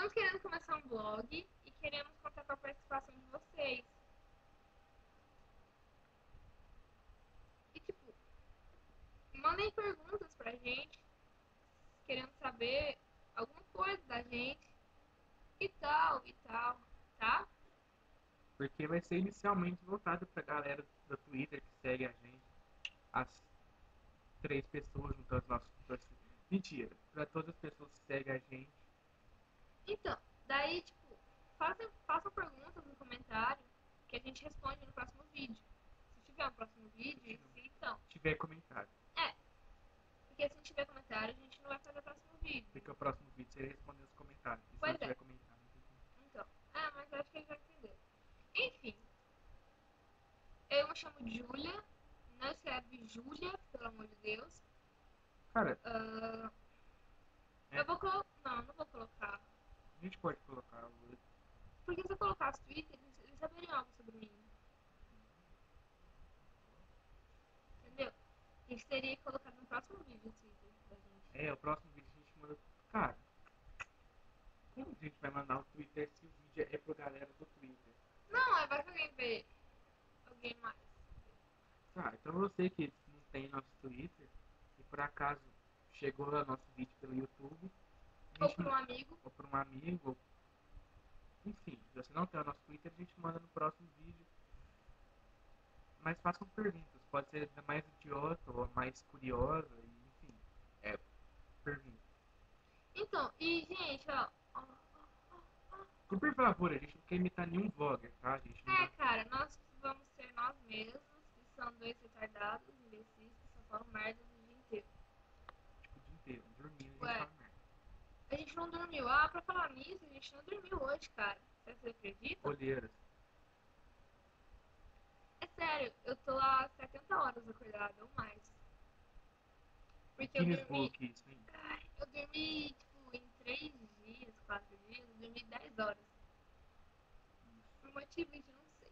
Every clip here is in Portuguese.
Estamos querendo começar um blog e queremos contar com a participação de vocês. E tipo, mandem perguntas pra gente, querendo saber alguma coisa da gente e tal, tá? Porque vai ser inicialmente voltado pra galera do Twitter que segue a gente. As 3 pessoas juntando nossos. Mentira, pra todas as pessoas que seguem a gente. Então, daí, tipo, façam perguntas no comentário que a gente responde no próximo vídeo. Se tiver um próximo vídeo, então. Se tiver comentário. Porque se não tiver comentário, a gente não vai fazer o próximo vídeo. Porque o próximo vídeo seria responder os comentários. E se Pois não tiver é. comentário, não tem como. Então, mas eu acho que ele já entendeu. Enfim, eu me chamo Júlia. Não escreve Júlia, pelo amor de Deus. Cara, Eu vou colocar. Não vou colocar. a gente pode colocar o. Porque se eu colocasse Twitter, eles saberiam algo sobre mim. Entendeu? A gente teria que colocar no próximo vídeo o Twitter da gente. O próximo vídeo a gente manda. Cara, como a gente vai mandar o Twitter se o vídeo é pro galera do Twitter? Não, vai que alguém vê. Alguém mais. Tá, então você que não tem nosso Twitter e por acaso chegou no nosso vídeo pelo YouTube, Ou por um amigo. ou por um amigo, enfim, se você não tem o nosso Twitter, a gente manda no próximo vídeo. Mas façam perguntas, pode ser a mais idiota ou a mais curiosa, enfim, pergunta. Então, e gente, ó. E por favor, a gente não quer imitar nenhum vlogger, tá? A gente não Cara, nós vamos ser nós mesmos, que são dois retardados, imbecis, que só falam merda o dia inteiro. tipo, o dia inteiro, dormindo, a gente Ué, fala merda. a gente não dormiu. Pra falar nisso, a gente não dormiu hoje, cara. Você acredita? Olheiras. É sério, eu tô há 70 horas acordada ou mais. Porque eu Guinness dormi. Book, isso aí. Eu dormi, tipo, em 3 dias, 4 dias, eu dormi 10 horas. Por motivo de não sei.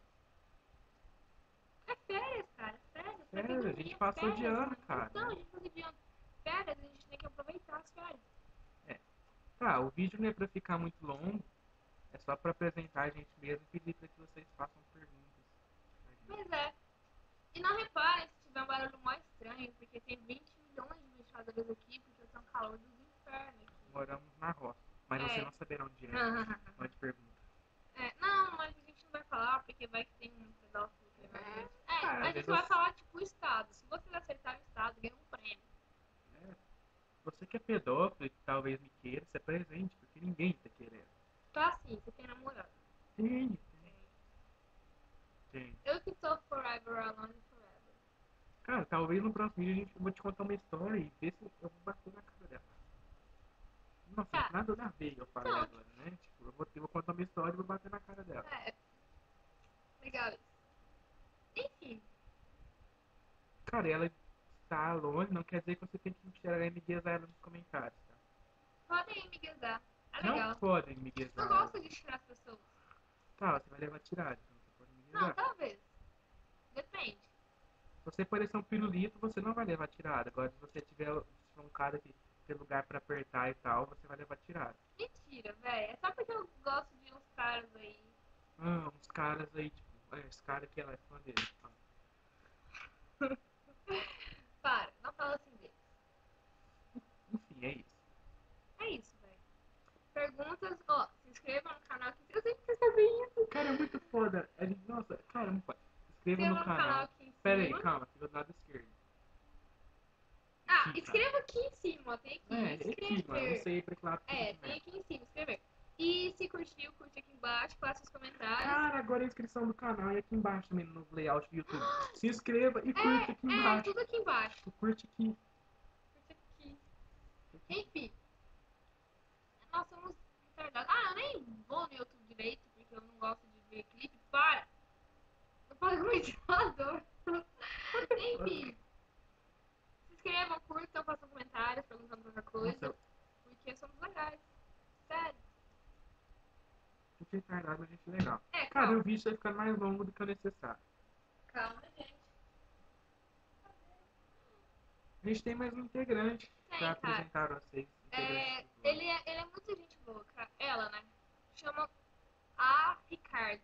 É férias, cara, férias. Pra quem Sério, a dormir gente é passou de férias, ano, mano. cara. Então, a gente passou de ano. Férias, a gente tem que aproveitar as férias. Tá, o vídeo não é pra ficar muito longo, é só pra apresentar a gente mesmo e pedir pra que vocês façam perguntas. Pois é. E não reparem se tiver um barulho mais estranho, porque tem 20 milhões de ventiladores aqui, porque eu tenho um calor dos infernos aqui. Moramos na roça, mas você não saberá onde é. Pode perguntar. Não, mas a gente não vai falar, porque vai que tem um pedófilo que vai ver. A gente Beleza. vai falar, tipo, o estado. Se vocês acertarem o estado, ganha um prêmio. Você que é pedófilo e que talvez me queira, se apresente, porque ninguém tá querendo. Tá assim, você tem namorado. Tem. Eu que tô forever alone forever. Cara, talvez no próximo vídeo eu vou te contar uma história e ver se eu vou bater na cara dela. Nossa, Tá. nada a ver eu falei Então, agora, né? Tipo, eu vou contar uma história e vou bater na cara dela. Legal isso. Enfim. Cara, ela está longe, não quer dizer que você tem que tirar MGs ela nos comentários, tá? Podem me guiar. É Não legal. podem MGs Eu ela. gosto de tirar as pessoas. Tá, você vai levar tirada, então você pode me Não, guiar. talvez. Depende. Se você parecer um pirulito, você não vai levar tirada. Agora, se você tiver um cara que tem lugar pra apertar e tal, você vai levar tirada. Mentira, velho. É só porque eu gosto de uns caras aí. Uns caras aí, tipo, esse cara que ela é fã dele. Para, não fala assim deles. Enfim, é isso. É isso, velho. Perguntas, se inscreva no canal aqui. Eu sempre quis fazer isso. Cara, é muito foda. Nossa, cara, não pode. Se inscreva no canal. aqui em Pera aí, cima. calma, fica do lado esquerdo. Escreva aqui em cima, ó. Tem aqui. Aqui, mano, não sei pra que lado que Tem aqui em cima, escrever. E se curtiu, curte aqui embaixo, faça os comentários. Cara, agora a inscrição do canal é aqui embaixo também no layout do YouTube. Se inscreva e curte aqui embaixo. Tudo aqui embaixo. Curte aqui. Curte aqui. Enfim. Nós somos retardados. Eu nem vou no YouTube direito, porque eu não gosto de ver clipe. Para! Eu pago ventilador. Enfim. Se inscrevam, curtam, façam comentários, perguntando qualquer coisa. Nossa, porque somos legais. Sério. que retardado, gente legal. Calma. Cara, o vídeo vai ficando mais longo do que o necessário. Calma, gente. A gente tem mais um integrante pra Tem, cara. apresentar a vocês. É, agressivo lá. ele é muito gente boa, cara. Ela, né? Chama a Ricardo.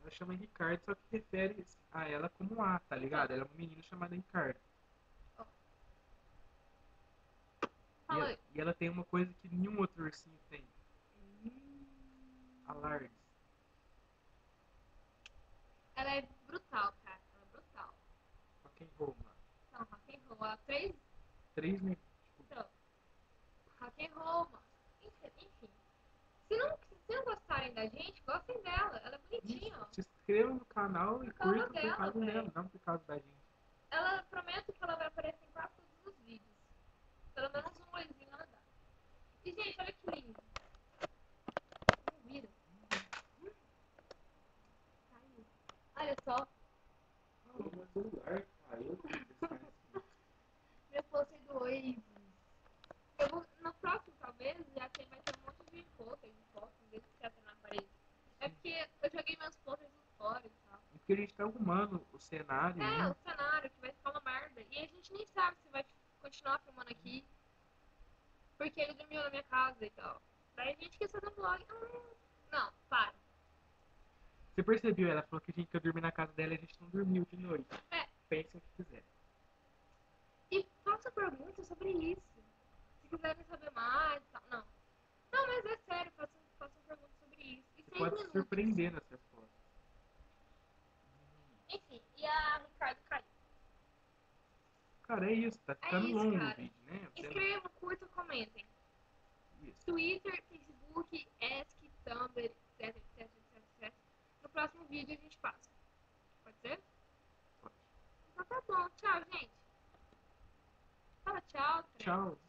Ela chama Ricardo, só que refere a ela como A, tá ligado? Ela é uma menina chamada Ricardo. Ó, E fala ela, aí. e ela tem uma coisa que nenhum outro ursinho tem. A Largs. Ela é brutal, cara. Ela é brutal. Rock and roll, mano. Então, rock and roll. Ela três. Três, né? Tipo, Então, rock and roll, mano. Enfim. Se não gostarem da gente, gostem dela. Ela é bonitinha, ó. se inscreva no canal e Por causa curta por dela, causa dela, velho. não por causa da gente. Ela promete que ela vai aparecer em quase todos os vídeos. Pelo menos um oizinho ela dá. E, gente, olha que lindo. Não vira. Caiu. Olha só. Meu celular caiu. Meu pôster do Oasis. Eu vou, no próximo, talvez, vai ter um monte de pôster de fotos, em vez de ficar na parede. É porque eu joguei meus posters fora e tal. É porque a gente tá arrumando o cenário É, o ainda. cenário, que vai ficar uma merda. E a gente nem sabe se vai continuar filmando aqui. Porque ele dormiu na minha casa e tal. Daí a gente quis fazer um vlog. Não, para. Você percebeu? Ela falou que a gente ia dormir na casa dela e a gente não dormiu de noite. É, Pensem o que quiser. e faça perguntas sobre isso. Se quiserem saber mais e tal. Não. Não, mas é sério, façam perguntas sobre isso. E Você 6 pode se minutos. surpreender nas respostas. Enfim, e a Ricardo caiu. Cara, é isso. Tá É ficando isso, longo o cara. vídeo, né? Escrevam, curtam, comentem. Isso. Twitter, Facebook, Ask, Tumblr, etc, etc, etc, etc. No próximo vídeo a gente passa. Pode ser? Pode. Então tá bom. Tchau, gente. Fala tchau, Trem. Tchau.